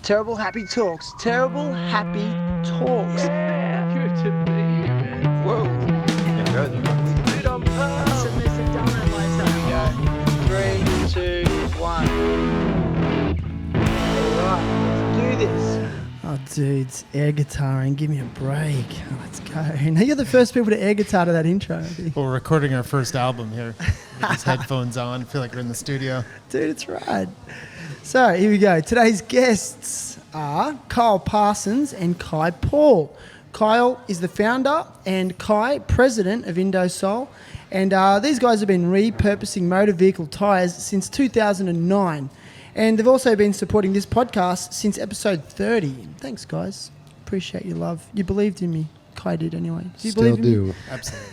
Terrible Happy Talks. Terrible Happy Talks. Yeah, good to be here, man. Whoa. Dude, I'm pumped. Mr. Donut Go. 3, 2, 1. Alright, let's do this. Oh, dudes, air guitaring. Give me a break. Oh, let's go. Now you're the first people to air guitar to that intro, I think. Well, we're recording our first album here with these headphones on. I feel like we're in the studio. Dude, it's right. So, here we go. Today's guests are Kyle Parsons and Kai Paul. Kyle is the founder and Kai, president of Indosole. And these guys have been repurposing motor vehicle tyres since 2009. And they've also been supporting this podcast since episode 30. Thanks, guys. Appreciate your love. You believed in me. Kai did anyway. Do you believe in me? Absolutely.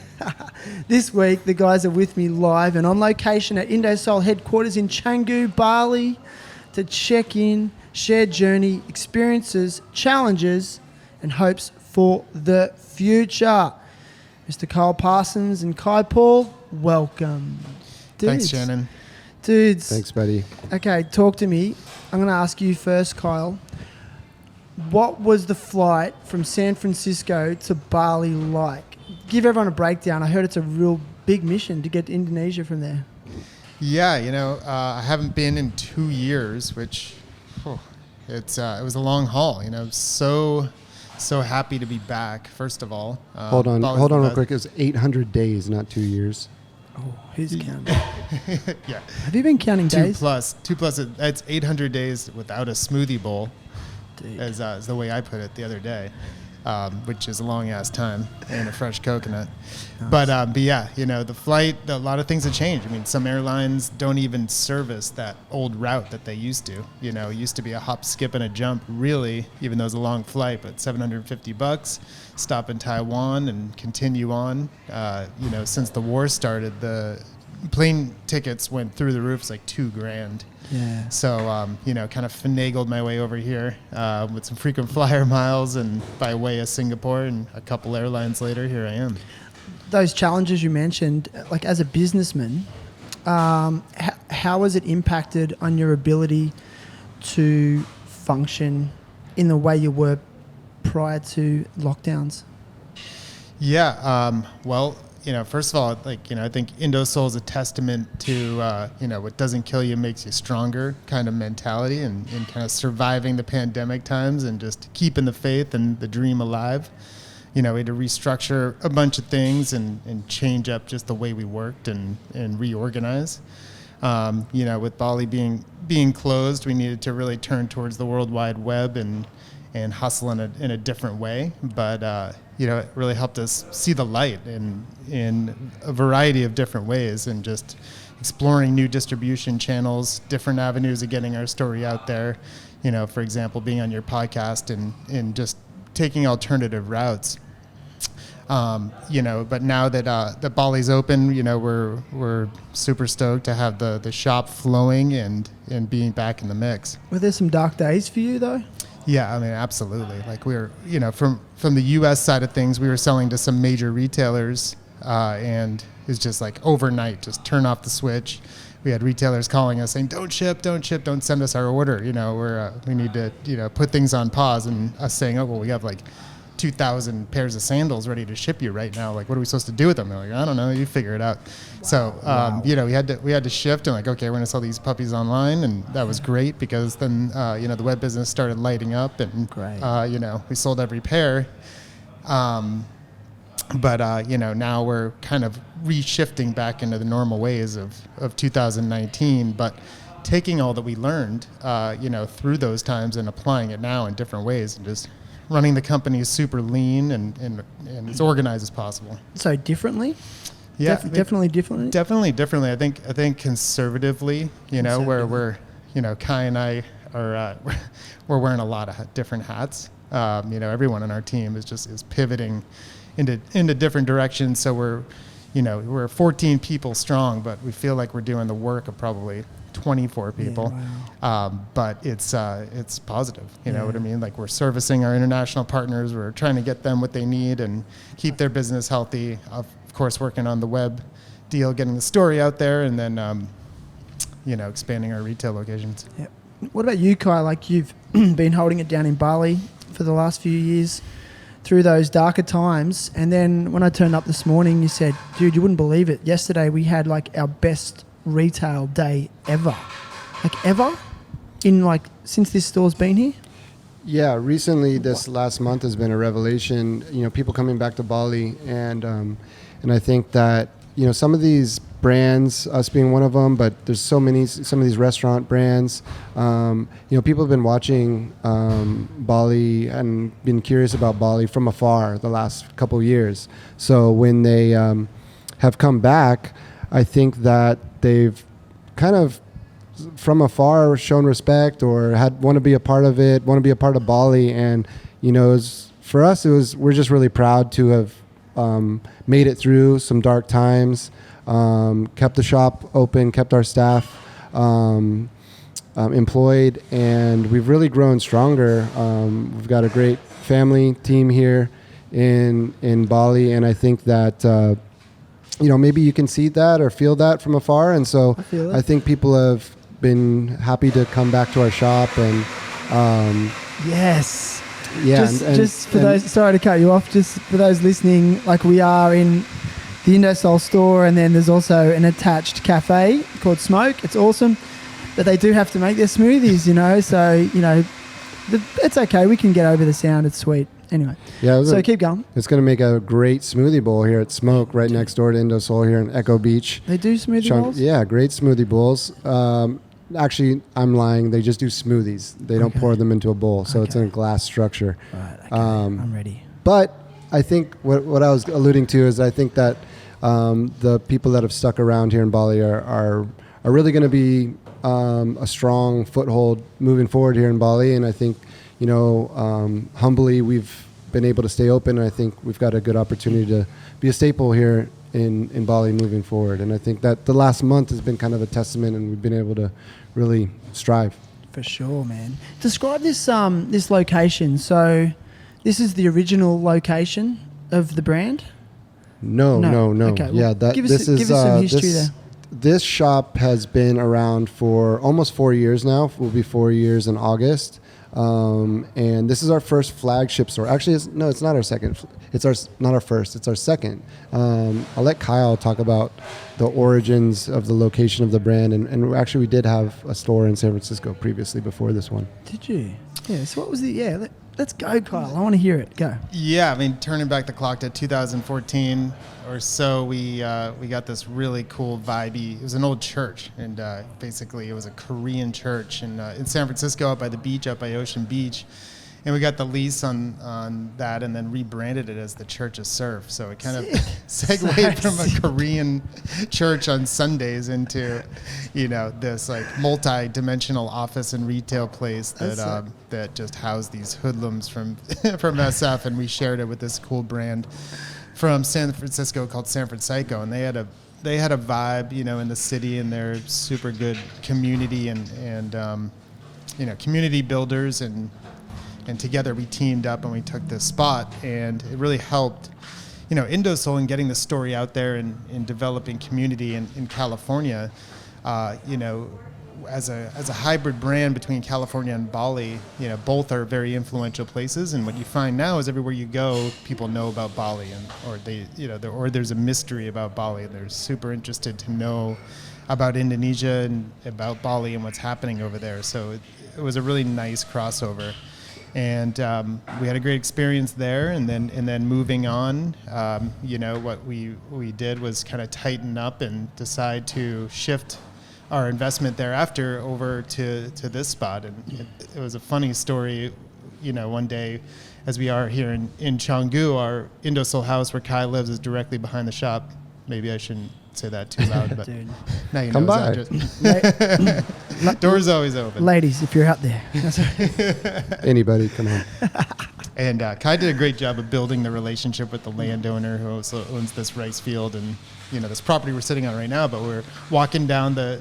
This week, the guys are with me live and on location at Indosole headquarters in Canggu, Bali, to check in, share journey, experiences, challenges, and hopes for the future. Mr. Kyle Parsons and Kai Paul, welcome. Dudes. Thanks, Shannon. Dudes. Thanks, buddy. Okay, talk to me. I'm going to ask you first, Kyle. What was the flight from San Francisco to Bali like? Give everyone a breakdown. I heard it's a real big mission to get to Indonesia from there. Yeah, I haven't been in 2 years, which it was a long haul. So happy to be back. First of all, hold on real quick. It was 800 days, not 2 years. Oh, who's counting? Yeah. Have you been counting days? 2 plus. It's 800 days without a smoothie bowl, Dude. as the way I put it the other day, which is a long ass time, and a fresh coconut. Nice. But yeah, the flight, a lot of things have changed. I mean, some airlines don't even service that old route that they used to. It used to be a hop, skip, and a jump, really, even though it was a long flight, but $750, stop in Taiwan and continue on. Since the war started, the plane tickets went through the roof. It's like $2,000. Yeah. So, kind of finagled my way over here with some frequent flyer miles and by way of Singapore, and a couple airlines later, here I am. Those challenges you mentioned, like as a businessman, how has it impacted on your ability to function in the way you were prior to lockdowns? Yeah, first of all, I think Indosole is a testament to, what doesn't kill you makes you stronger kind of mentality, and kind of surviving the pandemic times and just keeping the faith and the dream alive. We had to restructure a bunch of things and change up just the way we worked and reorganize. With Bali being closed, we needed to really turn towards the World Wide Web and hustle in a different way. But, it really helped us see the light in a variety of different ways, and just exploring new distribution channels, different avenues of getting our story out there. For example, being on your podcast and just taking alternative routes. But now that Bali's open, we're super stoked to have the shop flowing and being back in the mix. Were there some dark days for you though? Yeah, I mean, absolutely. Like we were, from the U.S. side of things, we were selling to some major retailers, and it's just like overnight, just turn off the switch. We had retailers calling us saying, don't ship, don't send us our order. We need to, put things on pause, and us saying, oh, well, we have like 2,000 pairs of sandals ready to ship you right now. Like, what are we supposed to do with them? They're like, I don't know, you figure it out. Wow. So, we had to shift and okay, we're going to sell these puppies online. And that was great, because then, the web business started lighting up, and, we sold every pair. But now we're kind of reshifting back into the normal ways of 2019, but taking all that we learned, through those times and applying it now in different ways, and just running the company is super lean and as organized as possible. So differently? Yeah, definitely differently. Definitely differently. I think conservatively, where we're, Kai and I are, we're wearing a lot of different hats. Everyone on our team is pivoting into different directions. So we're 14 people strong, but we feel like we're doing the work of probably 24 people. Yeah, wow. But it's positive. You know what I mean? Like, we're servicing our international partners. We're trying to get them what they need and keep their business healthy. Of course, working on the web deal, getting the story out there, and then, expanding our retail locations. Yep. what about you, Kai? Like, you've been holding it down in Bali for the last few years through those darker times. And then when I turned up this morning, you said, dude, you wouldn't believe it. Yesterday we had like our best retail day ever. Like ever? Since this store's been here? Yeah, recently this last month has been a revelation. People coming back to Bali, and I think that some of these brands, us being one of them, but there's some of these restaurant brands. People have been watching Bali and been curious about Bali from afar the last couple of years. So when they have come back, I think that they've kind of from afar shown respect or want to be a part of it, want to be a part of Bali. And for us, we're just really proud to have made it through some dark times, kept the shop open, kept our staff employed, and we've really grown stronger. We've got a great family team here in Bali, and I think that maybe you can see that or feel that from afar. And so I think people have been happy to come back to our shop. And yes. Yeah, just for those, sorry to cut you off, just for those listening, like, we are in the Indosole store, and then there's also an attached cafe called Smoke. It's awesome, but they do have to make their smoothies, so it's okay. We can get over the sound. It's sweet. Anyway, so keep going. It's going to make a great smoothie bowl here at Smoke, right next door to Indosole here in Echo Beach. They do smoothie bowls? Yeah, great smoothie bowls. Actually, I'm lying. They just do smoothies. They don't pour them into a bowl, so it's in a glass structure. Right, okay. I'm ready. But I think what I was alluding to is I think that the people that have stuck around here in Bali are really going to be a strong foothold moving forward here in Bali. And I think, humbly, we've been able to stay open. And I think we've got a good opportunity to be a staple here in Bali moving forward. And I think that the last month has been kind of a testament, and we've been able to really strive. For sure, man. Describe this this location. So this is the original location of the brand? No. Okay, Yeah, well, give us some history there. This shop has been around for almost 4 years now. It will be 4 years in August. And this is our first flagship store. Actually, it's not our second. Not our first. It's our second. I'll let Kyle talk about the origins of the location of the brand. And actually, we did have a store in San Francisco previously before this one. Did you? Yeah. So what was the? Yeah. Let's go, Kyle. I want to hear it. Go. Yeah, I mean, turning back the clock to 2014 or so, we got this really cool vibey. It was an old church, and basically it was a Korean church in San Francisco, up by the beach, up by Ocean Beach. And we got the lease on that, and then rebranded it as the Church of Surf. So it kind of segued from a Korean church on Sundays into, this like multi-dimensional office and retail place that just housed these hoodlums from SF, and we shared it with this cool brand from San Francisco called San Francisco, and they had a vibe, in the city, and they're super good community and community builders, and together we teamed up and we took this spot, and it really helped, Indosole in getting the story out there and in developing community in California, as a hybrid brand between California and Bali, both are very influential places. And what you find now is everywhere you go, people know about Bali, or there's a mystery about Bali, and they're super interested to know about Indonesia and about Bali and what's happening over there. So it was a really nice crossover. And we had a great experience there, and then moving on, what we did was kind of tighten up and decide to shift our investment thereafter over to this spot. And it was a funny story, one day, as we are here in Canggu, our Indosole house where Kai lives is directly behind the shop. Maybe I shouldn't say that too loud, but Dude. now you Come know. by. Door's always open. Ladies, if you're out there. Anybody, come on. And Kai did a great job of building the relationship with the landowner who also owns this rice field and this property we're sitting on right now. But we're walking down the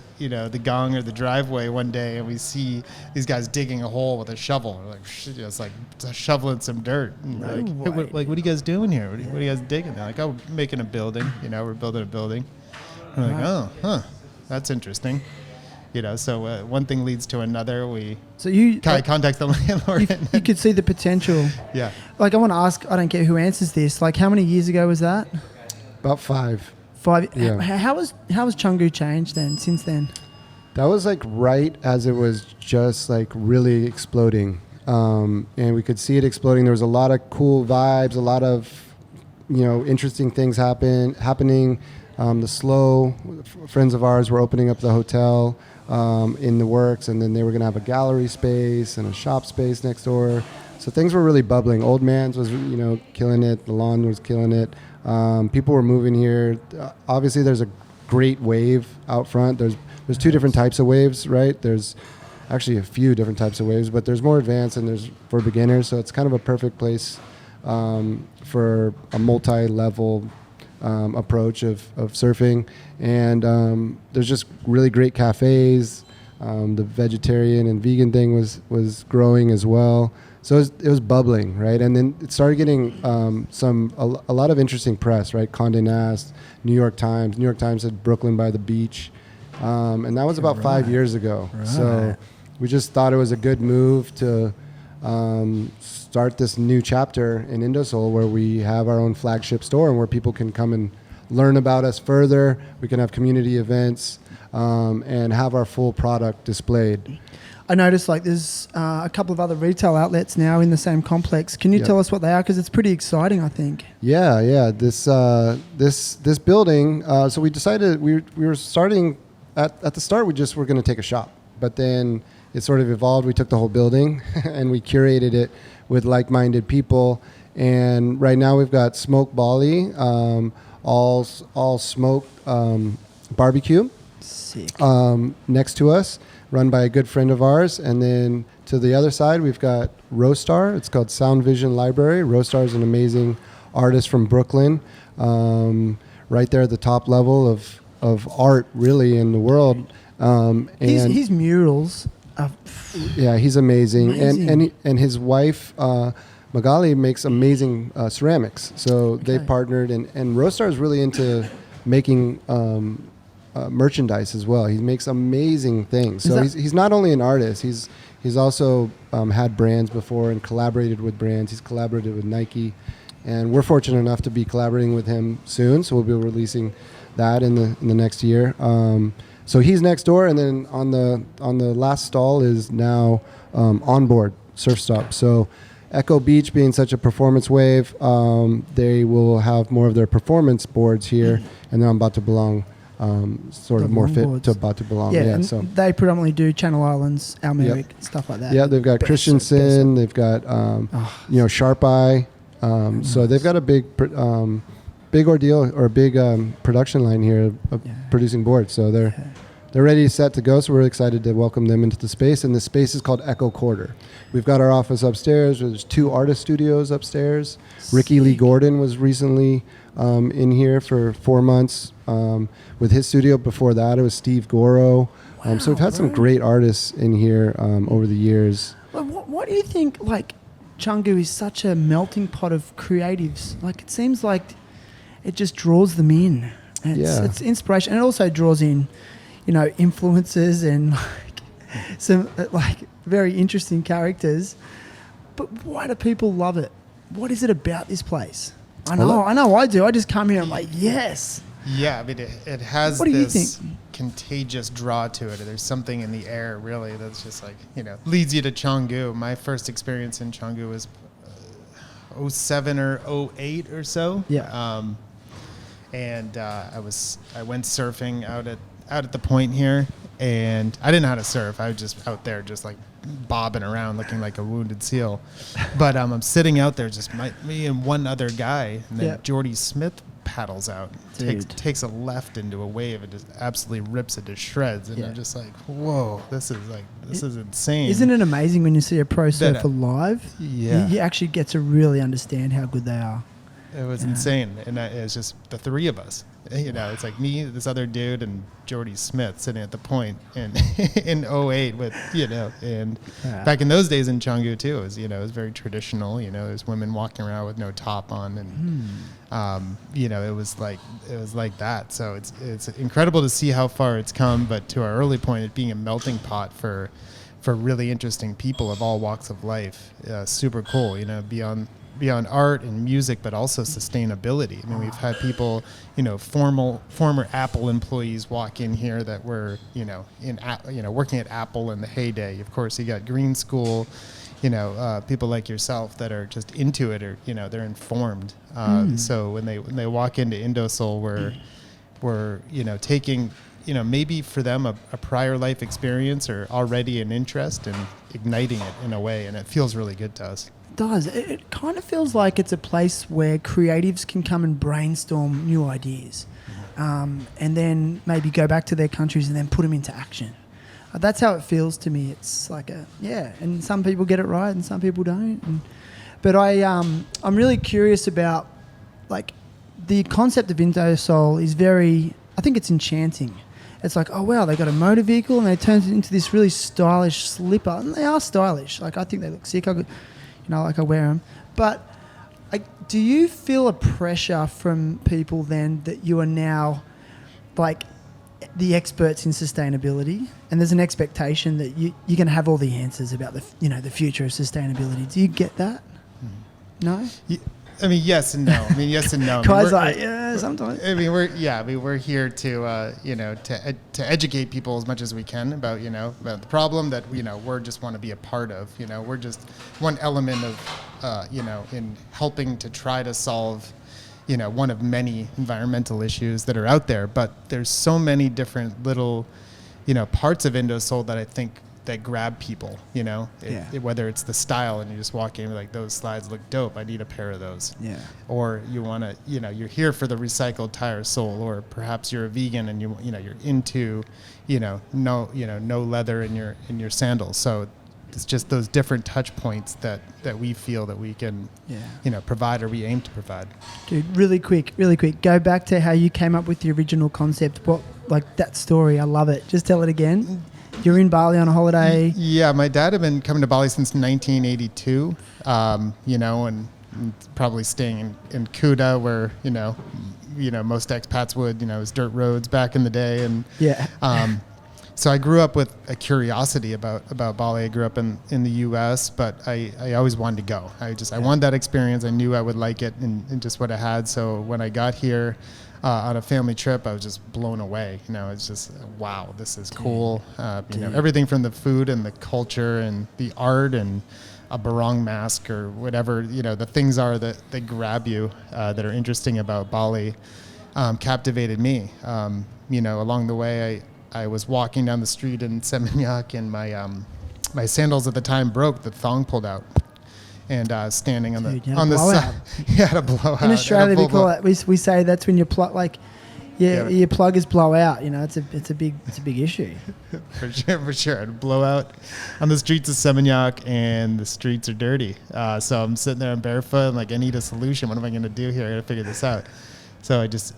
gong or the driveway one day, and we see these guys digging a hole with a shovel. We're like, it's like shoveling some dirt. And we're like, hey, what are you guys doing here? What are you guys digging? They're like, oh, we're making a building. We're building a building. We're like, oh, huh, that's interesting. So one thing leads to another. So you Contact the landlord. you could see the potential. Yeah. Like I want to ask, I don't care who answers this. Like how many years ago was that? About 5. 5. Yeah. How was Canggu changed then? Since then? That was like right as it was just like really exploding. And we could see it exploding. There was a lot of cool vibes, a lot of, interesting things happening. The Slow, friends of ours were opening up the hotel in the works, and then they were going to have a gallery space and a shop space next door. So things were really bubbling. Old Man's was, killing it. The Lawn was killing it. People were moving here. Obviously, there's a great wave out front. There's 2 different types of waves, right? There's actually a few different types of waves, but there's more advanced and there's for beginners. So it's kind of a perfect place for a multi-level approach of surfing. And there's just really great cafes. The vegetarian and vegan thing was growing as well. So it was bubbling, right? And then it started getting a lot of interesting press, right? Condé Nast, New York Times. New York Times said Brooklyn by the beach. And that was about 5 years ago. Right. So we just thought it was a good move to start this new chapter in Indosole where we have our own flagship store and where people can come and learn about us further. We can have community events and have our full product displayed. I noticed like there's a couple of other retail outlets now in the same complex. Can you tell us what they are? Because it's pretty exciting, I think. Yeah. This building. So we decided we were starting at the start. We just were going to take a shop, but then it sort of evolved. We took the whole building and we curated it with like-minded people. And right now we've got Smoke Bali, all smoked barbecue. Sick. Next to us, run by a good friend of ours. And then to the other side, we've got Rostar. It's called Sound Vision Library. Rostar is an amazing artist from Brooklyn, right there at the top level of art, really, in the world. His murals are he's amazing. amazing. And his wife, Magali, makes amazing ceramics. So they partnered, and Rostar is really into making merchandise as well. He makes amazing things. So he's not only an artist, he's also had brands before and collaborated with brands. He's collaborated with Nike, and we're fortunate enough to be collaborating with him soon. So we'll be releasing that in the next year. So he's next door, and then on the last stall is now Onboard Surf Stop. So Echo Beach being such a performance wave, they will have more of their performance boards here, and then on Batu Belong, sort of more fit to Batu Belong. Yeah, so they predominantly do Channel Islands, Almeric, stuff like that. Yeah, they've got Christensen, they've got Sharp Eye. So they've got a big ordeal or a big production line here of producing boards. So they're ready, set to go. So we're excited to welcome them into the space. And the space is called Echo Quarter. We've got our office upstairs. There's 2 artist studios upstairs. Ricky Lee Gordon was recently in here for 4 months with his studio. Before that, it was Steve Goro. So we've had some great artists in here over the years. Well, what do you think, like, Canggu is such a melting pot of creatives? Like, it seems like it just draws them in. It's inspiration. And it also draws in, influences and like some like very interesting characters. But why do people love it? What is it about this place? I know I do. I just come here and I'm like, yes. Yeah, I mean, it has What do you this think? contagious draw to it. There's something in the air, really, that's just like, leads you to Canggu. My first experience in Canggu was 07 or 08 or so. Yeah. And I went surfing out at the point here, and I didn't know how to surf. I was just out there just like bobbing around looking like a wounded seal. But I'm sitting out there, just me and one other guy, and then Jordy Smith paddles out, takes a left into a wave and just absolutely rips it to shreds. And I'm just like, whoa, this is insane. Isn't it amazing when you see a pro surfer live? Yeah. You actually get to really understand how good they are. It was insane, and it was just the three of us. It's like me, this other dude, and Jordy Smith sitting at the point in '08 with and back in those days in Canggu too. It was very traditional. There's women walking around with no top on, and it was like that. So it's incredible to see how far it's come. But to our early point, it being a melting pot for really interesting people of all walks of life, super cool. Beyond art and music, but also sustainability. I mean, we've had people, former Apple employees walk in here that were, working at Apple in the heyday. Of course, you got Green School, people like yourself that are just into it, or they're informed. So when they walk into Indosole, we're taking, maybe for them a prior life experience or already an interest, and igniting it in a way, and it feels really good to us. Does. It kind of feels like it's a place where creatives can come and brainstorm new ideas, and then maybe go back to their countries and then put them into action. That's how it feels to me. It's like and some people get it right and some people don't. But I'm really curious about, like, the concept of Indosole is I think it's enchanting. It's like, oh wow, they got a motor vehicle and they turned it into this really stylish slipper, and they are stylish. Like, I think they look sick. I wear them. But do you feel a pressure from people then that you are now like the experts in sustainability, and there's an expectation that you're going to have all the answers about the future of sustainability? Do you get that? No? I mean, yes and no. Yes and no. Kai's sometimes. We're here to to educate people as much as we can about about the problem that we're just want to be a part of. We're just one element of in helping to try to solve one of many environmental issues that are out there. But there's so many different little parts of Indosole that I think that grab people, whether it's the style and you just walk in like, those slides look dope, I need a pair of those. Yeah. Or you want to, you're here for the recycled tire sole, or perhaps you're a vegan and you're into, no leather in your sandals. So it's just those different touch points that we feel that we can, provide, or we aim to provide. Dude, really quick, go back to how you came up with the original concept. That story, I love it. Just tell it again. You're in Bali on a holiday. Yeah, my dad had been coming to Bali since 1982, and probably staying in Kuta, where, most expats would, it was dirt roads back in the day. And so I grew up with a curiosity about Bali. I grew up in the U.S., but I always wanted to go. I wanted that experience. I knew I would like it, and just what I had. So when I got here, on a family trip, I was just blown away. It's just, wow, this is cool. Everything from the food and the culture and the art and a barong mask or whatever, the things are that grab you, that are interesting about Bali, captivated me. Along the way, I was walking down the street in Seminyak, and my sandals at the time broke, the thong pulled out. And standing on the side, you had a blowout. In Australia, we call it. We say that's when your plug, your pluggers blow out. It's a big issue. For sure. A blowout on the streets of Seminyak, and the streets are dirty. So I'm sitting there, I'm barefoot, and I need a solution. What am I going to do here? I got to figure this out. So I just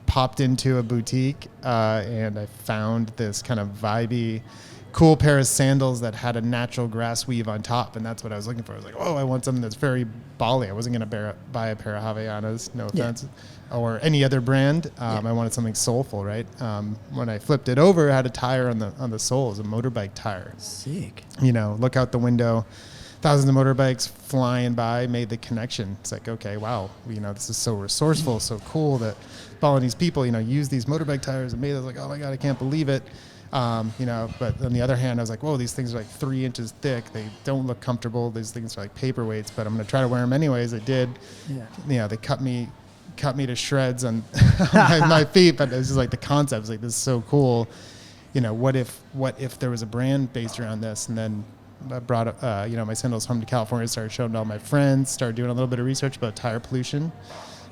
popped into a boutique, and I found this kind of vibey, cool pair of sandals that had a natural grass weave on top, and that's what I was looking for. I was like, oh, I want something that's very Bali. I wasn't going to buy a pair of Havaianas, no offense, or any other brand. I wanted something soulful, right? When I flipped it over, it had a tire on the sole. It was a motorbike tire. Sick. Look out the window, thousands of motorbikes flying by, made the connection. It's like, okay, wow, this is so resourceful, so cool that Balinese people, use these motorbike tires and made it. I was like, oh my God, I can't believe it. But on the other hand, I was like, whoa, these things are 3 inches thick. They don't look comfortable. These things are like paperweights, but I'm going to try to wear them anyways. I did. Yeah. They cut me to shreds on my feet, but it's just the concept is this is so cool. What if there was a brand based around this? And then I brought, my sandals home to California, started showing to all my friends, started doing a little bit of research about tire pollution.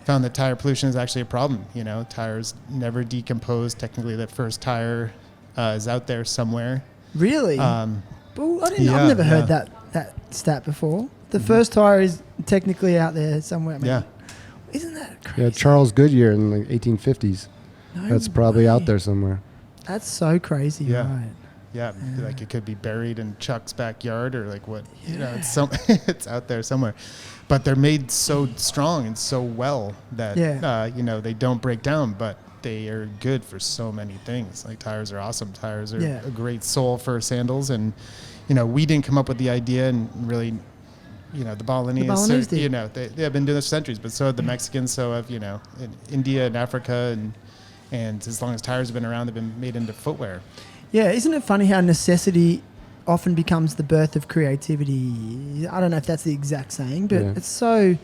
Found that tire pollution is actually a problem. Tires never decompose. Technically, that first tire is out there somewhere. Really? I've never heard that stat before. The first tire is technically out there somewhere. Isn't Yeah, Charles Goodyear in the 1850s. No That's probably out way. there somewhere. That's so crazy, Yeah. right? Yeah, like it could be buried in Chuck's backyard or like what, Yeah. it's it's out there somewhere. But they're made so strong and so well that, they don't break down, but they are good for so many things. Like tires are awesome. Tires are Yeah. a great sole for sandals. And, we didn't come up with the idea and really, the Balinese, Balinese did. they have been doing this for centuries, but so have the Mexicans, so have, in India and Africa. And as long as tires have been around, they've been made into footwear. Yeah, isn't it funny how necessity often becomes the birth of creativity? I don't know if that's the exact saying, but it's so,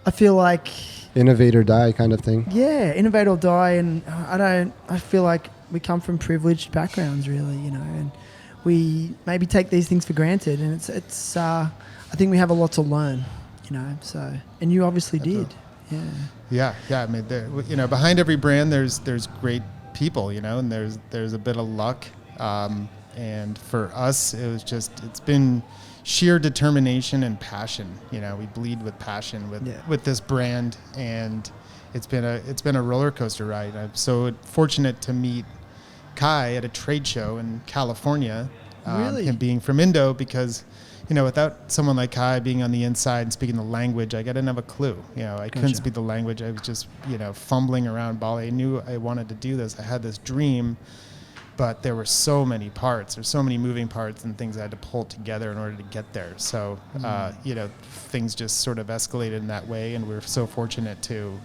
I feel like, Innovate or die kind of thing. yeah, innovate or die. And I feel like we come from privileged backgrounds, really, and we maybe take these things for granted. And I think we have a lot to learn, so, and you obviously did. Yeah. Yeah. I mean, behind every brand, there's great people, and there's a bit of luck. And for us, it's been sheer determination and passion. We bleed with passion with this brand, and it's been a roller coaster ride. I'm so fortunate to meet Kai at a trade show in California. Really? Him being from Indo, because without someone like Kai being on the inside and speaking the language, I didn't have a clue. I couldn't speak the language. I was just, fumbling around Bali. I knew I wanted to do this. I had this dream, but there were so many parts. There's so many moving parts and things I had to pull together in order to get there. So, things just sort of escalated in that way, and we were so fortunate to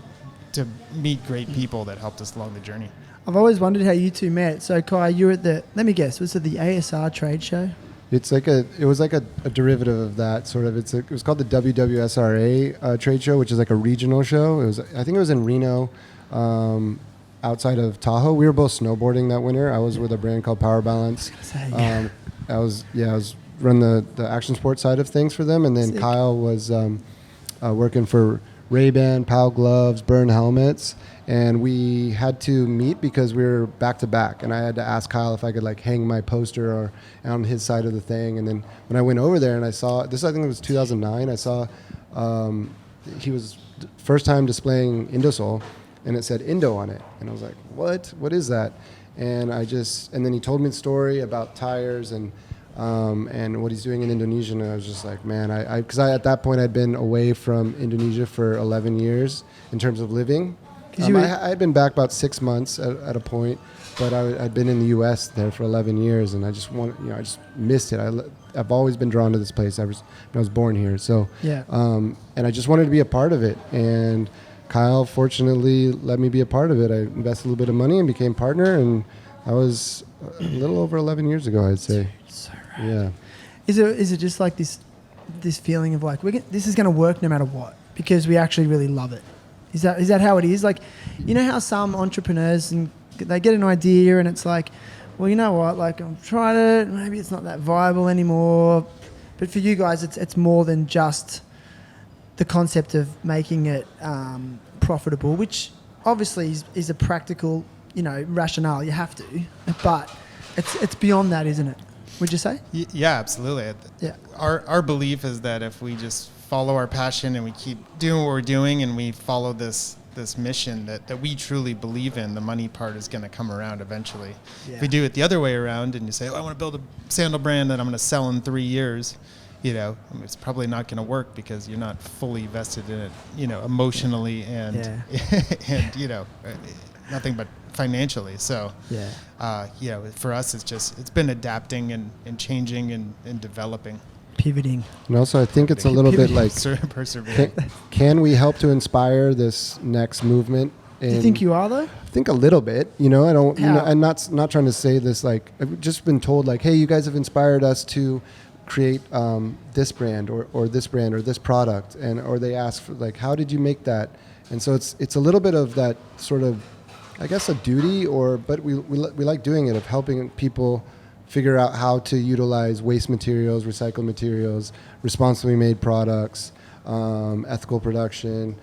meet great people that helped us along the journey. I've always wondered how you two met. So Kai, you were at let me guess, was it the ASR trade show? It was like a derivative of that sort of. It was called the WWSRA trade show, which is like a regional show. I think it was in Reno, outside of Tahoe. We were both snowboarding that winter. I was with a brand called Power Balance. I was run the action sports side of things for them, and then Sick. Kyle was working for Ray-Ban, PAL gloves, Burn helmets. And we had to meet because we were back to back, and I had to ask Kyle if I could like hang my poster or on his side of the thing. And then when I went over there and I saw this, I think it was 2009. I saw he was first time displaying Indosole, and it said Indo on it, and I was like, "What? What is that?" And then he told me the story about tires and what he's doing in Indonesia, and I was just like, man, because at that point I'd been away from Indonesia for 11 years in terms of living. I had been back about 6 months at a point, but I'd been in the U.S. there for 11 years, and I just I just missed it. I've always been drawn to this place ever since I was born here. So, and I just wanted to be a part of it. And Kyle, fortunately, let me be a part of it. I invested a little bit of money and became partner, and I was a little over 11 years ago, I'd say. So right. Yeah. Is it just like this feeling of like this is going to work no matter what because we actually really love it? Is that how it is? Like, how some entrepreneurs and they get an idea and it's like, well, you know what? Like, I've tried it. Maybe it's not that viable anymore. But for you guys, it's more than just the concept of making it profitable, which obviously is a practical, rationale. You have to, but it's beyond that, isn't it? Would you say? Yeah, absolutely. Yeah. Our belief is that if we just follow our passion and we keep doing what we're doing and we follow this mission that we truly believe in, the money part is going to come around eventually. Yeah. If we do it the other way around and you say, I want to build a sandal brand that I'm going to sell in 3 years, it's probably not going to work because you're not fully vested in it, emotionally and and nothing but financially. So for us, it's been adapting and changing and developing. Pivoting. And also, I think it's a little bit like, persevering. can we help to inspire this next movement? Do you think you are though? I think a little bit. I don't. How? I'm not trying to say this. Like, I've just been told, like, hey, you guys have inspired us to create this brand or this brand or this product, or they ask for like, how did you make that? And so it's a little bit of that sort of, I guess, a duty, but we like doing it, of helping people figure out how to utilize waste materials, recycled materials, responsibly made products, ethical production.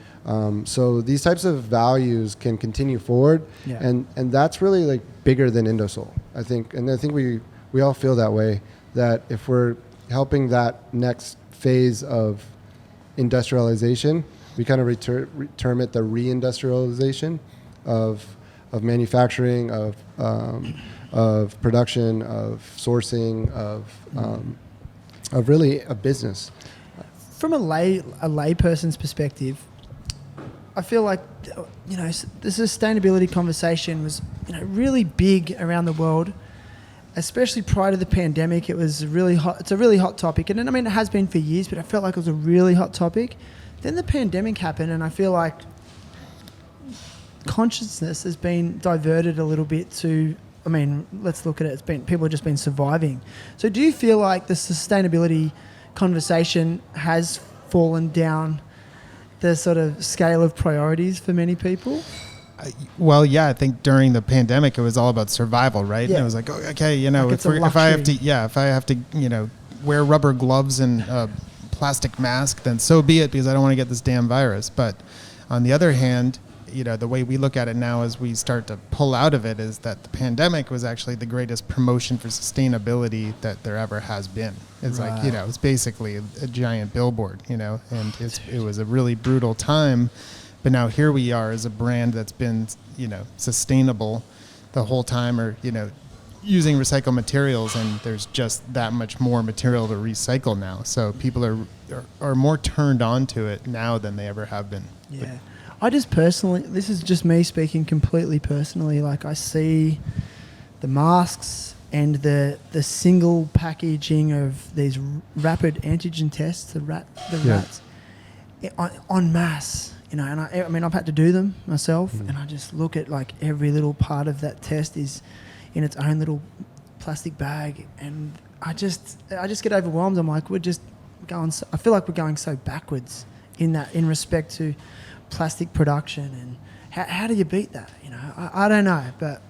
So these types of values can continue forward, and that's really like bigger than Indosole, I think. And I think we all feel that way, that if we're helping that next phase of industrialization, We kind of term it the reindustrialization of manufacturing, of production, of sourcing, of really a business. From a layperson's perspective, I feel like, you know, the sustainability conversation was, you know, really big around the world, especially prior to the pandemic. It was really hot. It's a really hot topic, and I mean, it has been for years, but I felt like it was a really hot topic. Then the pandemic happened, and I feel like consciousness has been diverted a little bit to, I mean, let's look at it. It's been, people have just been surviving. So do you feel like the sustainability conversation has fallen down the sort of scale of priorities for many people? Well, yeah, I think during the pandemic, it was all about survival, right? Yeah. And it was like, oh, okay, you know, Like if I have to, you know, wear rubber gloves and a plastic mask, then so be it, because I don't want to get this damn virus. But on the other hand, you know, the way we look at it now as we start to pull out of it is that the pandemic was actually the greatest promotion for sustainability that there ever has been. It's like, you know, it's basically a giant billboard, you know, and it was a really brutal time. But now here we are as a brand that's been, you know, sustainable the whole time, or, you know, using recycled materials, and there's just that much more material to recycle now. So people are more turned on to it now than they ever have been. Yeah. I just personally, this is just me speaking completely personally, like I see the masks and the single packaging of these rapid antigen tests, the rats, en masse, you know, and I mean, I've had to do them myself, and I just look at like every little part of that test is in its own little plastic bag, and I just get overwhelmed. I'm like, I feel like we're going so backwards in respect to plastic production, and how do you beat that? You know, I don't know, but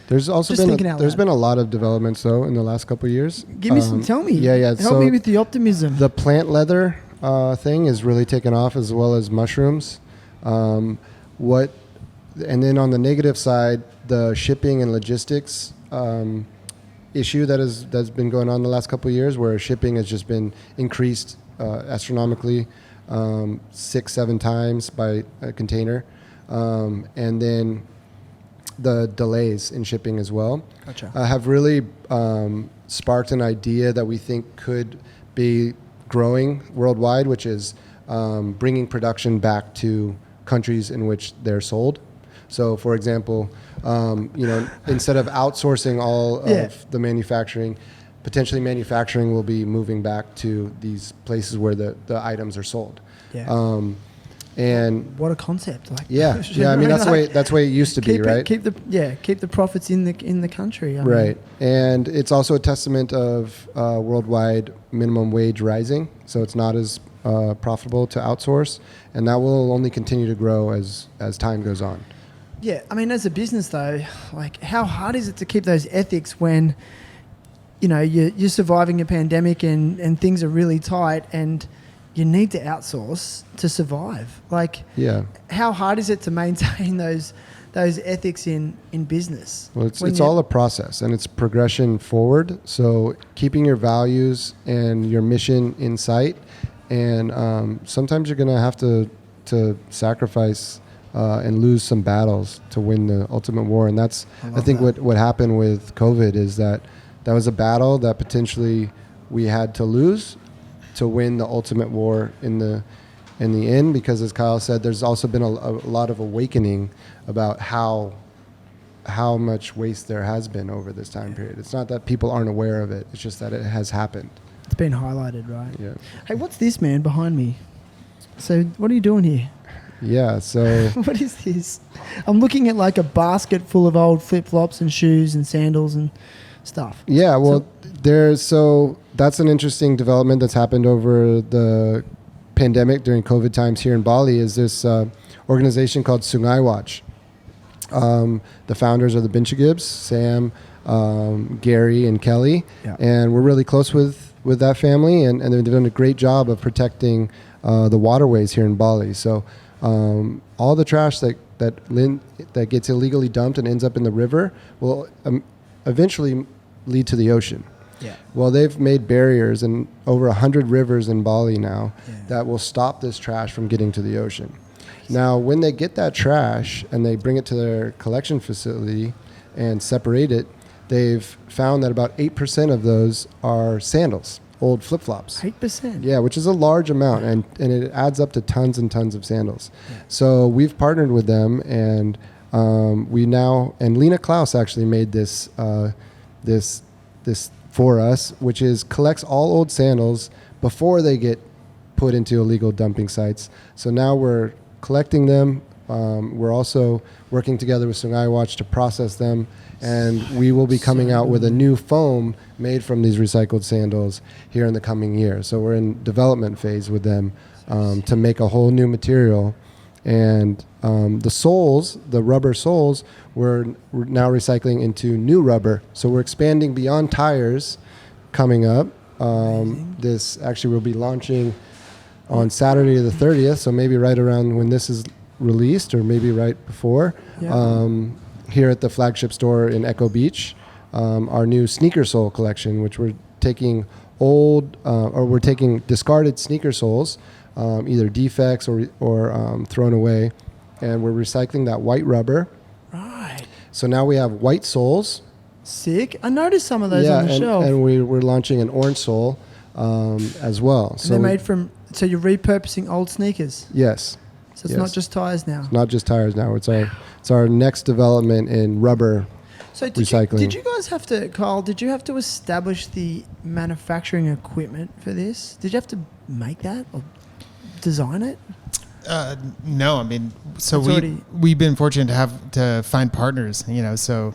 there's also been a lot of developments though in the last couple of years. Give me some. Tell me. Yeah. Help me with the optimism. The plant leather thing is really taken off, as well as mushrooms. And then on the negative side, the shipping and logistics issue that's been going on the last couple of years, where shipping has just been increased astronomically. 6-7 times by a container, and then the delays in shipping as well. Gotcha. Have really sparked an idea that we think could be growing worldwide, which is bringing production back to countries in which they're sold. So, for example, you know, instead of outsourcing all of the manufacturing, potentially manufacturing will be moving back to these places where the items are sold. Yeah. And what a concept! Like, yeah. I mean, that's the way it used to be, right? Keep the profits in the country. I right. mean. And it's also a testament of worldwide minimum wage rising, so it's not as profitable to outsource, and that will only continue to grow as time goes on. Yeah, I mean, as a business though, like, how hard is it to keep those ethics when, you know, you're surviving a pandemic and things are really tight and you need to outsource to survive? Like, how hard is it to maintain those ethics in business? Well, it's all a process, and it's progression forward. So keeping your values and your mission in sight, and sometimes you're going to have to sacrifice and lose some battles to win the ultimate war. And that's, I think, what happened with COVID is that was a battle that potentially we had to lose to win the ultimate war in the end, because as Kyle said, there's also been a lot of awakening about how much waste there has been over this time period. It's not that people aren't aware of it, it's just that it has happened. It's been highlighted, right? Yeah. Hey, what's this, man, behind me? So what are you doing here? Yeah, so what is this? I'm looking at like a basket full of old flip-flops and shoes and sandals and stuff. Yeah, well, so that's an interesting development that's happened over the pandemic during COVID times here in Bali, is this organization called Sungai Watch. The founders are the Binchagibs, Sam, Gary, and Kelly, and we're really close with that family, and they've done a great job of protecting the waterways here in Bali. So all the trash that gets illegally dumped and ends up in the river will eventually lead to the ocean. Yeah. Well, they've made barriers in over 100 rivers in Bali now that will stop this trash from getting to the ocean. Now, when they get that trash and they bring it to their collection facility and separate it, they've found that about 8% of those are sandals, old flip-flops. 8%. Yeah, which is a large amount, and it adds up to tons and tons of sandals. So we've partnered with them, and and Lena Klaus actually made this for us, which is collects all old sandals before they get put into illegal dumping sites. So now we're collecting them. We're also working together with Sungai Watch to process them, and we will be coming out with a new foam made from these recycled sandals here in the coming year. So we're in development phase with them to make a whole new material. And the soles, the rubber soles, we're now recycling into new rubber. So we're expanding beyond tires coming up. This actually will be launching on Saturday the 30th, so maybe right around when this is released or maybe right before, here at the flagship store in Echo Beach, our new sneaker sole collection, which we're taking we're taking discarded sneaker soles, either defects or thrown away, and we're recycling that white rubber. Right. So now we have white soles. Sick. I noticed some of those on the shelf. And we're launching an orange sole as well. And they're made from, so you're repurposing old sneakers? Yes. So it's not just tires now? It's not just tires now. It's our next development in rubber recycling. Did you guys have to, Kyle, did you have to establish the manufacturing equipment for this? Did you have to make that or design it? No, I mean, so we've been fortunate to find partners, so,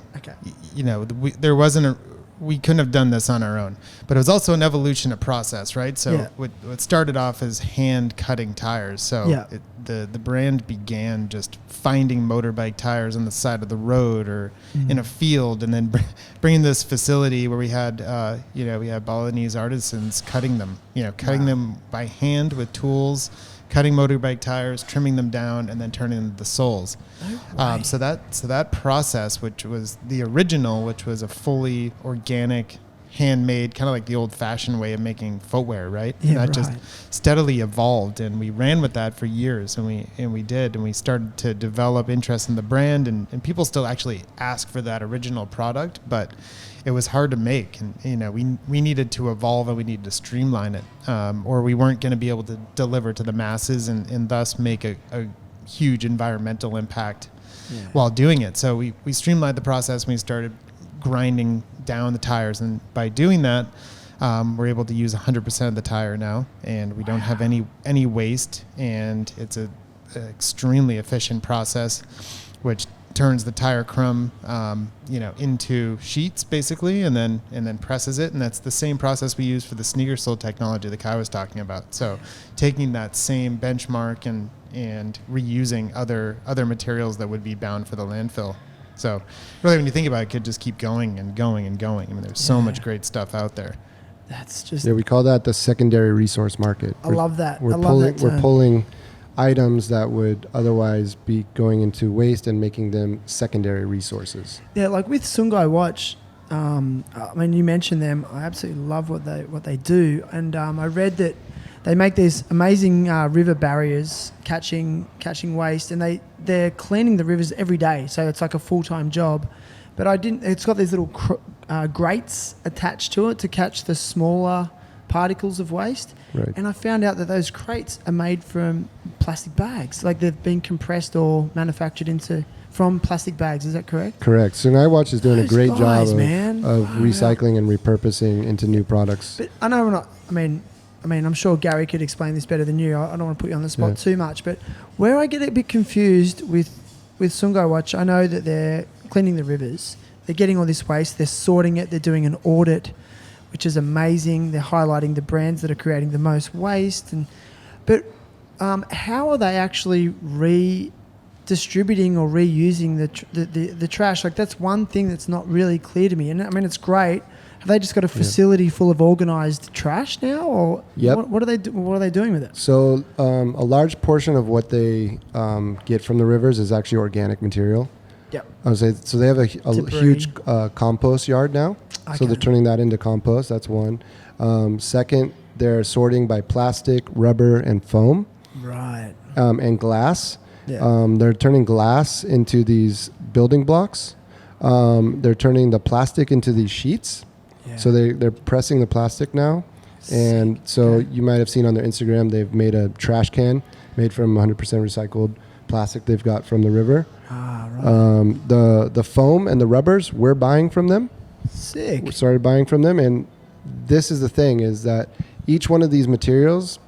we couldn't have done this on our own, but it was also an evolution of process, right? So what started off as hand cutting tires. So the brand began just finding motorbike tires on the side of the road or in a field, and then bringing this facility where we had Balinese artisans cutting them, them by hand with tools, cutting motorbike tires, trimming them down, and then turning them into the soles. So that process, which was the original, which was a fully organic, handmade, kind of like the old-fashioned way of making footwear, right? Yeah, and that just steadily evolved, and we ran with that for years, and we started to develop interest in the brand, and people still actually ask for that original product, but it was hard to make, and we needed to evolve, and we needed to streamline it, or we weren't going to be able to deliver to the masses and thus make a huge environmental impact while doing it. So we streamlined the process, and we started grinding down the tires, and by doing that, we're able to use 100% of the tire now, and we don't have any waste, and it's an extremely efficient process, which turns the tire crumb, into sheets basically, and then presses it, and that's the same process we use for the sneaker sole technology that Kai was talking about. So taking that same benchmark and reusing other materials that would be bound for the landfill. So really, when you think about it, it could just keep going and going and going. I mean, there's so much great stuff out there. That's just... Yeah, we call that the secondary resource market. I love that. We're pulling items that would otherwise be going into waste and making them secondary resources. Yeah, like with Sungai Watch, you mentioned them. I absolutely love what they do, and I read that they make these amazing river barriers catching waste, and they're cleaning the rivers every day. So it's like a full-time job. But it's got these little grates attached to it to catch the smaller particles of waste. Right. And I found out that those crates are made from plastic bags. Like they've been compressed or manufactured from plastic bags. Is that correct? Correct. Sungai Watch is doing a great job of Wow. recycling and repurposing into new products. But I know we're not... I'm sure Gary could explain this better than you. I don't want to put you on the spot too much, but where I get a bit confused with Sungai Watch, I know that they're cleaning the rivers. They're getting all this waste. They're sorting it. They're doing an audit, which is amazing. They're highlighting the brands that are creating the most waste. But how are they actually redistributing or reusing the trash? Like, that's one thing that's not really clear to me. And I mean, it's great. Have they just got a facility full of organised trash now, or what are they doing with it? So a large portion of what they get from the rivers is actually organic material. Yep. I would say so. They have a Debris. huge compost yard now, so Okay. they're turning that into compost. That's one. Second, they're sorting by plastic, rubber, and foam, Right. and glass. Yeah. They're turning glass into these building blocks. They're turning the plastic into these sheets. Yeah. So they're pressing the plastic now, and so Okay. you might have seen on their Instagram they've made a trash can made from 100% recycled plastic they've got from the river. Right. The foam and the rubbers we're buying from them. Sick. We started buying from them, and this is the thing: is that each one of these materials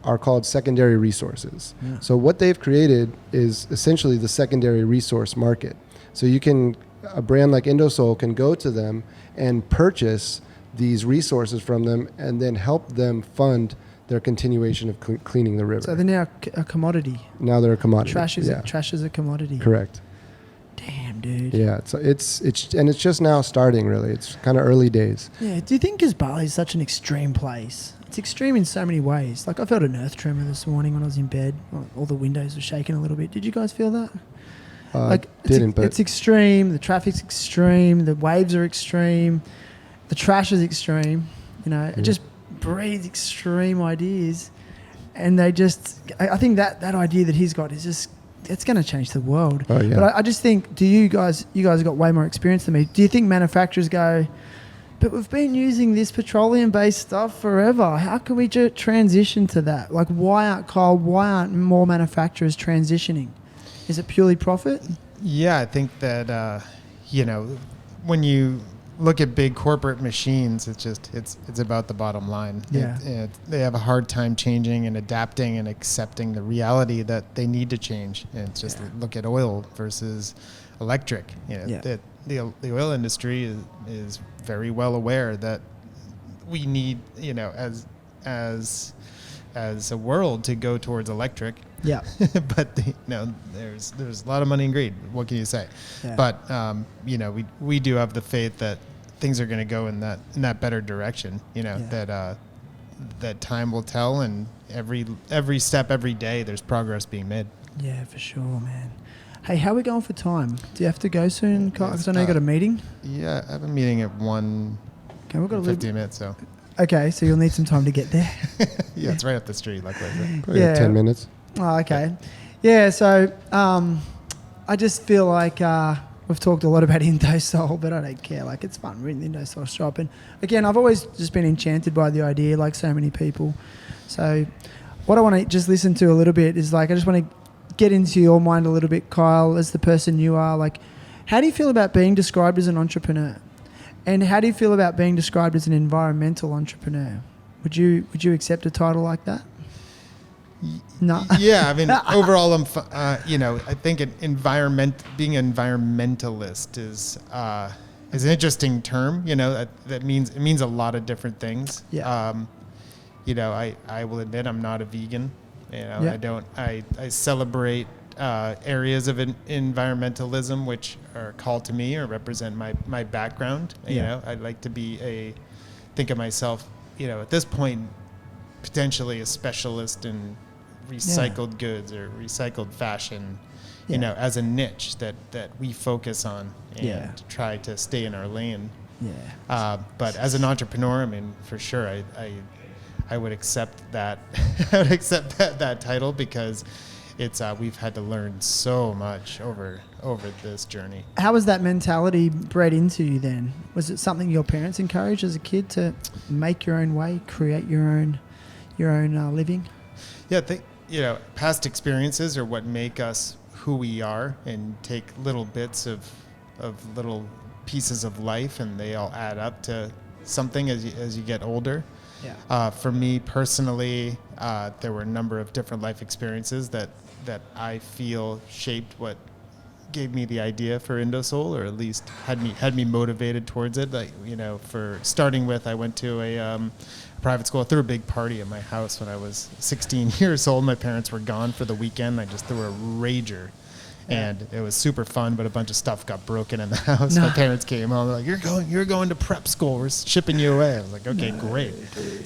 are called secondary resources. Yeah. So what they've created is essentially the secondary resource market. So a brand like Indosole can go to them and purchase these resources from them, and then help them fund their continuation of cleaning the river. So they're now a commodity. Now they're a commodity. Trash is yeah. a commodity. Correct. Damn, dude. Yeah, so it's just now starting. Really, it's kind of early days. Yeah. Do you think because Bali is such an extreme place? It's extreme in so many ways. Like I felt an earth tremor this morning when I was in bed. All the windows were shaking a little bit. Did you guys feel that? It's extreme. The traffic's extreme. The waves are extreme. The trash is extreme. You know, it just breeds extreme ideas, and I think that idea that he's got is just, it's going to change the world. Oh, yeah. But I just think, you guys have got way more experience than me. Do you think manufacturers go, but we've been using this petroleum-based stuff forever. How can we transition to that? Like, why aren't more manufacturers transitioning? Is it purely profit? Yeah, I think that when you look at big corporate machines, it's about the bottom line. Yeah. They have a hard time changing and adapting and accepting the reality that they need to change. And it's just look at oil versus electric. The oil industry is very well aware that we need, as a world, to go towards electric. Yeah. But there's a lot of money in greed. What can you say? Yeah. But we do have the faith that things are going to go in that better direction. That time will tell, and every step, every day, there's progress being made. Yeah, for sure, man. Hey, how are we going for time? Do you have to go soon, Kyle? Because I know you got a meeting. Yeah, I have a meeting at 1. Okay, we've got 15 minutes. So. Okay, so you'll need some time to get there. Yeah, it's right up the street, luckily. Probably 10 minutes. Oh, okay. Yeah, so I just feel like we've talked a lot about Indosole, but I don't care. Like, it's fun. We're in the Indosole shop. And again, I've always just been enchanted by the idea, like so many people. So what I want to just listen to a little bit is, like, I just want to get into your mind a little bit, Kyle, as the person you are. Like, how do you feel about being described as an entrepreneur? And how do you feel about being described as an environmental entrepreneur? Would you accept a title like that? No. Yeah, I mean, overall, I think being an environmentalist is an interesting term. That means a lot of different things. Yeah. I will admit I'm not a vegan. Yeah. I celebrate areas of environmentalism which are called to me or represent my background. Yeah. I'd like to think of myself, at this point, potentially a specialist in recycled goods or recycled fashion, as a niche that we focus on and try to stay in our lane. Yeah. But as an entrepreneur, I mean, for sure, I would accept that. I would accept that title because it's we've had to learn so much over this journey. How was that mentality bred into you then? Was it something your parents encouraged as a kid to make your own way, create your own living? Yeah, I think past experiences are what make us who we are, and take little bits of little pieces of life, and they all add up to something as you get older. Yeah. For me personally, there were a number of different life experiences that I feel shaped what gave me the idea for Indosole, or at least had me motivated towards it. Like, for starting with, I went to a private school. I threw a big party at my house when I was 16 years old. My parents were gone for the weekend. I just threw a rager. And it was super fun, but a bunch of stuff got broken in the house. My parents came home. They're like, you're going to prep school. We're shipping you away. I was like, okay, great.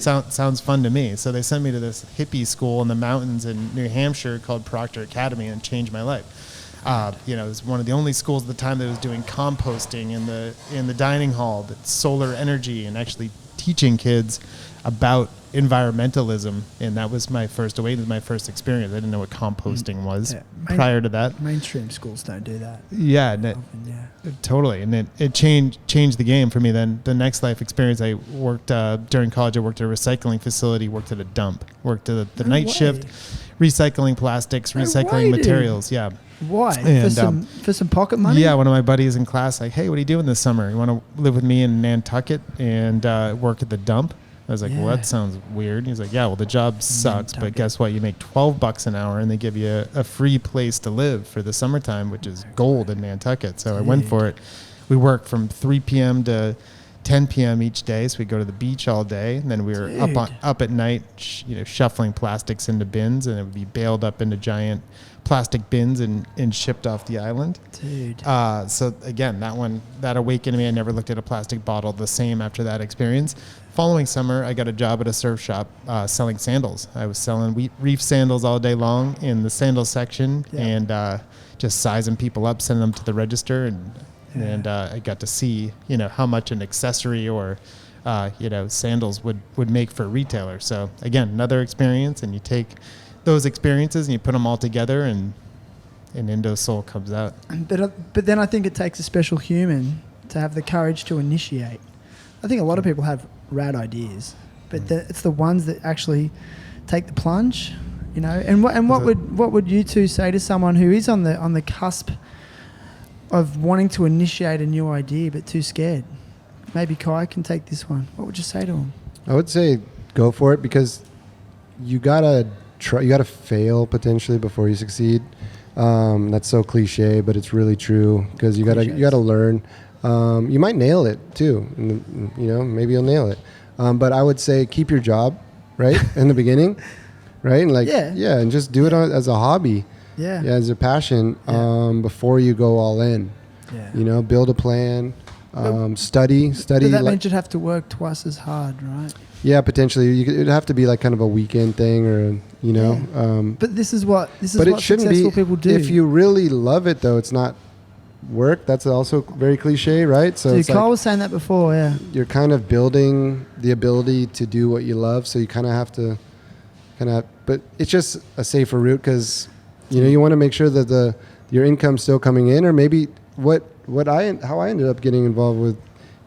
Sounds fun to me. So they sent me to this hippie school in the mountains in New Hampshire called Proctor Academy, and changed my life. It was one of the only schools at the time that was doing composting in the dining hall, that's solar energy, and actually teaching kids about environmentalism. And that was my first experience. I didn't know what composting was prior to that. Mainstream schools don't do that. Yeah, totally. And it changed the game for me. Then the next life experience, I worked during college. I worked at a recycling facility, worked at a dump, worked at the night shift, recycling plastics, recycling materials. Yeah. Why? And, for some pocket money? Yeah, one of my buddies in class, like, hey, what are you doing this summer? You want to live with me in Nantucket and work at the dump? I was like, well, that sounds weird. He's like, yeah, well, the job sucks, but guess what? You make $12 an hour, and they give you a free place to live for the summertime, which is gold in Nantucket. So I went for it. We worked from 3 p.m. to 10 p.m. each day, so we go to the beach all day, and then we were up at night, shuffling plastics into bins, and it would be baled up into giant plastic bins and shipped off the island. Dude. So again, that awakened me. I never looked at a plastic bottle the same after that experience. Following summer, I got a job at a surf shop selling sandals. I was selling reef sandals all day long in the sandal section, and just sizing people up, sending them to the register, and I got to see how much an accessory or sandals would make for a retailer. So again, another experience, and you take those experiences and you put them all together, and Indosole comes out. But then I think it takes a special human to have the courage to initiate. I think a lot of people have rad ideas, but it's the ones that actually take the plunge, And what would you two say to someone who is on the cusp of wanting to initiate a new idea but too scared? Maybe Kai can take this one. What would you say to him? I would say go for it, because you gotta try. You gotta fail potentially before you succeed. That's so cliche, but it's really true, because you gotta learn. You might nail it too, and, maybe you'll nail it. But I would say keep your job, right, in the beginning, right, and and just do it as a hobby, as a passion, before you go all in. Yeah. Build a plan, study. But that means you'd have to work twice as hard, right? Yeah, potentially. It'd have to be like kind of a weekend thing, or But this is what successful people do. If you really love it, though, it's not work. That's also very cliche, right? So dude, Carl was saying that before. Yeah, you're kind of building the ability to do what you love, so you kind of have to but it's just a safer route, because you want to make sure that your income's still coming in. Or maybe how I ended up getting involved with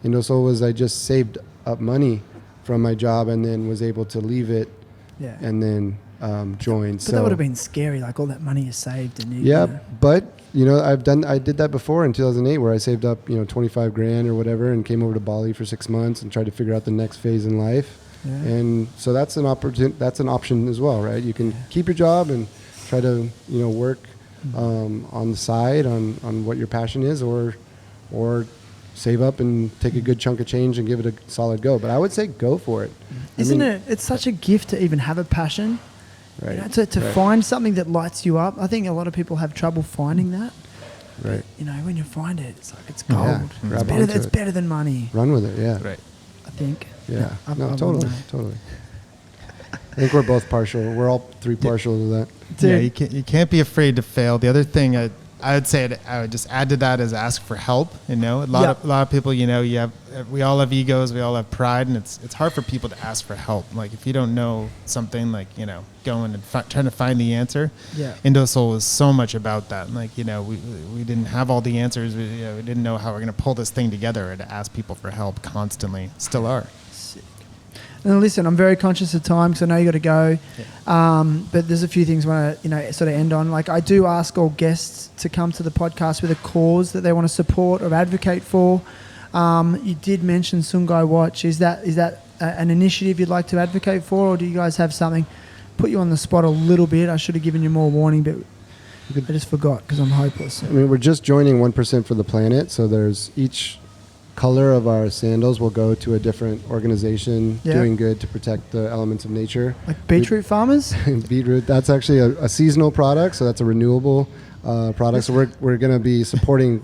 Indosole was I just saved up money from my job and then was able to leave it, and then join. But that would have been scary, like all that money you saved. And but I did that before in 2008, where I saved up 25 grand or whatever, and came over to Bali for 6 months and tried to figure out the next phase in life. And so that's an option as well, right? You can keep your job and try to work on the side on what your passion is, or save up and take a good chunk of change and give it a solid go. But I would say go for it. It's such a gift to even have a passion, right? To find something that lights you up. I think a lot of people have trouble finding that. Right. But, when you find it, it's like it's gold. Yeah, it's better than money. Run with it, yeah. Right. I think. Yeah. Totally. I think we're both partial. We're all three partial to that. Dude. Yeah, you can't be afraid to fail. The other thing I would say, I would just add to that, is ask for help. A lot of people, we all have egos, we all have pride, and it's hard for people to ask for help. Like if you don't know something, going and trying to find the answer. Yeah. Indosole was so much about that. We didn't have all the answers. We didn't know how we're going to pull this thing together, and to ask people for help constantly. Still are. Now listen, I'm very conscious of time because I know you got to go. Yeah. But there's a few things I want to sort of end on. Like I do ask all guests to come to the podcast with a cause that they want to support or advocate for. You did mention Sungai Watch. Is that an initiative you'd like to advocate for, or do you guys have something? Put you on the spot a little bit. I should have given you more warning, but I just forgot because I'm hopeless. We're just joining 1% for the planet, so there's each color of our sandals will go to a different organization doing good to protect the elements of nature. Like beetroot farmers? Beetroot, that's actually a seasonal product, so that's a renewable product. So we're going to be supporting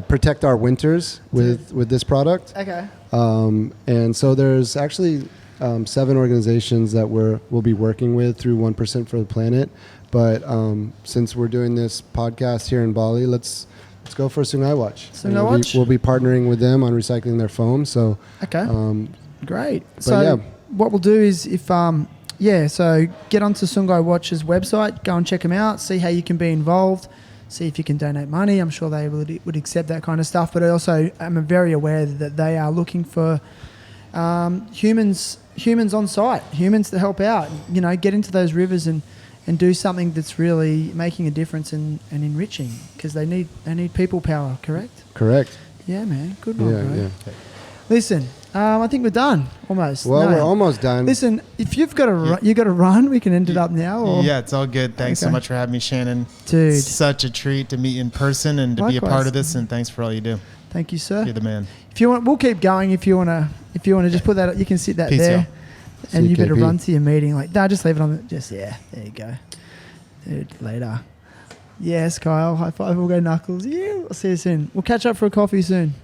protect our winters with this product. Okay. And so there's actually 7 organizations that we'll be working with through 1% for the Planet. But since we're doing this podcast here in Bali, let's go for Sungai Watch. Sungai Watch? We'll be partnering with them on recycling their foam. So Okay. Great. but So yeah. what we'll do is if so get onto Sungai Watch's website, go and check them out, see how you can be involved, see if you can donate money. I'm sure they would accept that kind of stuff. But I also am very aware that they are looking for humans on site, humans to help out. You know, get into those rivers and do something that's really making a difference and enriching, because they need people power. Correct? Yeah, man. Good one, bro. Yeah. Listen, I think we're done almost. Well, No. we're almost done. Listen, if you've got to run, we can end it up now. Or? Yeah, it's all good. Thanks so Okay. much for having me, Shannon. Dude. It's such a treat to meet you in person and to be a Likewise. part of this. And thanks for all you do. Thank you, sir. You're the man. If you want, we'll keep going. If you want to just put that, you can sit that Peace, there, y'all. and See you you, better KP. run to your meeting. Like, no, just leave it on. There you go. Dude, later. Yes, Kyle. High five. We'll go Knuckles. Yeah. I'll see you soon. We'll catch up for a coffee soon.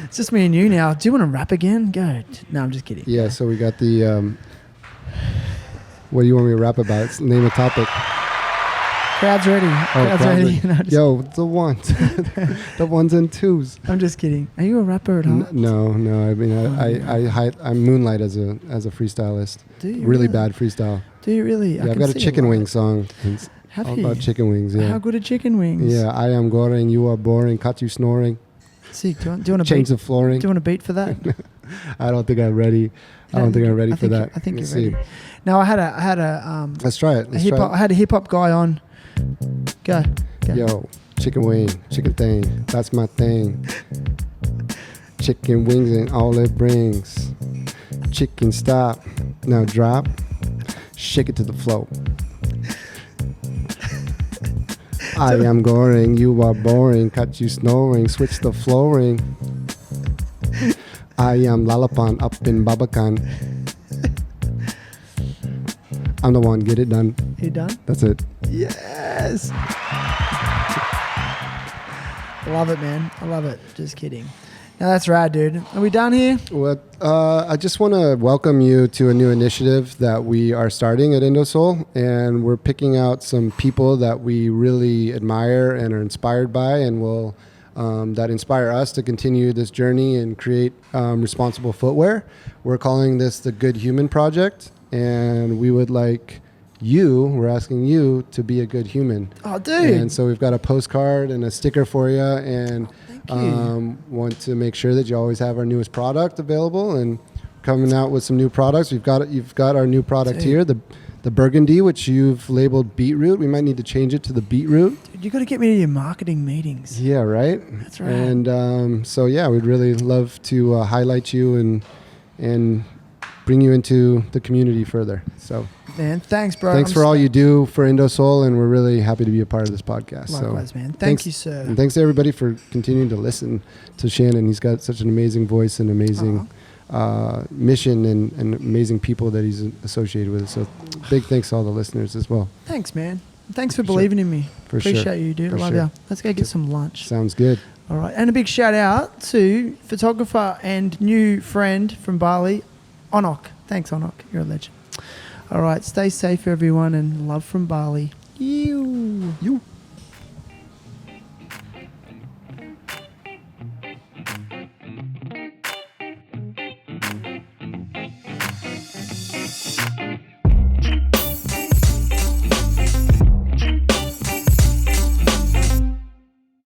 It's just me and you now. Do you want to rap again? Go. No, I'm just kidding. Yeah, so we got the what do you want me to rap about? Name a topic. Crowd's ready. Crowd's crowd ready. ready. No, just- Yo, the ones. The ones and twos. I'm just kidding. Are you a rapper at heart? No. I mean, I moonlight as a freestylist. Do you Really bad freestyle. Do you really? Yeah, I've got a chicken wing song. It's Have all you? about chicken wings. Yeah. How good are chicken wings? Yeah, I am goring, you are boring, caught you snoring. Sick. Do you want to Change beat? the flooring. Do you want a beat for that? I don't think I'm ready. I don't think I'm ready I for think that. I think Let's you're ready. No, I had a Let's try it. Let's hip try hop. I had a hip hop guy on. Go. it. Yo, chicken wing, chicken thing. That's my thing. Chicken wings and all it brings. Chicken stop. Now drop. Shake it to the flow. I am goring, you are boring, cut you snoring, switch the flooring. I am Lalapan up in Babakan. I'm the one, get it done. You done? That's it. Yes. Love it, man. I love it. Just kidding. Now that's rad, dude. Are we done here? Well, I just want to welcome you to a new initiative that we are starting at Indosole, and we're picking out some people that we really admire and are inspired by, and will that inspire us to continue this journey and create responsible footwear. We're calling this the Good Human Project, and we would like we're asking you to be a good human. Oh, dude. And so we've got a postcard and a sticker for you, and want to make sure that you always have our newest product available, and coming out with some new products. You've got our new product here, the burgundy, which you've labeled beetroot. We might need to change it to the beetroot. Dude, you got to get me to your marketing meetings. Yeah, right. That's right. And so yeah, we'd really love to highlight you and bring you into the community further. So Man, thanks, bro. thanks for all you do for Indosole, and we're really happy to be a part of this podcast. Likewise, so man. Thank thanks- you, sir. And thanks to everybody for continuing to listen to Shannon. He's got such an amazing voice and amazing mission and amazing people that he's associated with. So big thanks to all the listeners as well. Thanks, man. Thanks for For sure. believing in me. For sure. Appreciate you, dude. For I love sure. you. Let's go get some lunch. Sounds good. All right. And a big shout out to photographer and new friend from Bali, Onok. Thanks, Onok. You're a legend. All right. Stay safe, everyone, and love from Bali. You.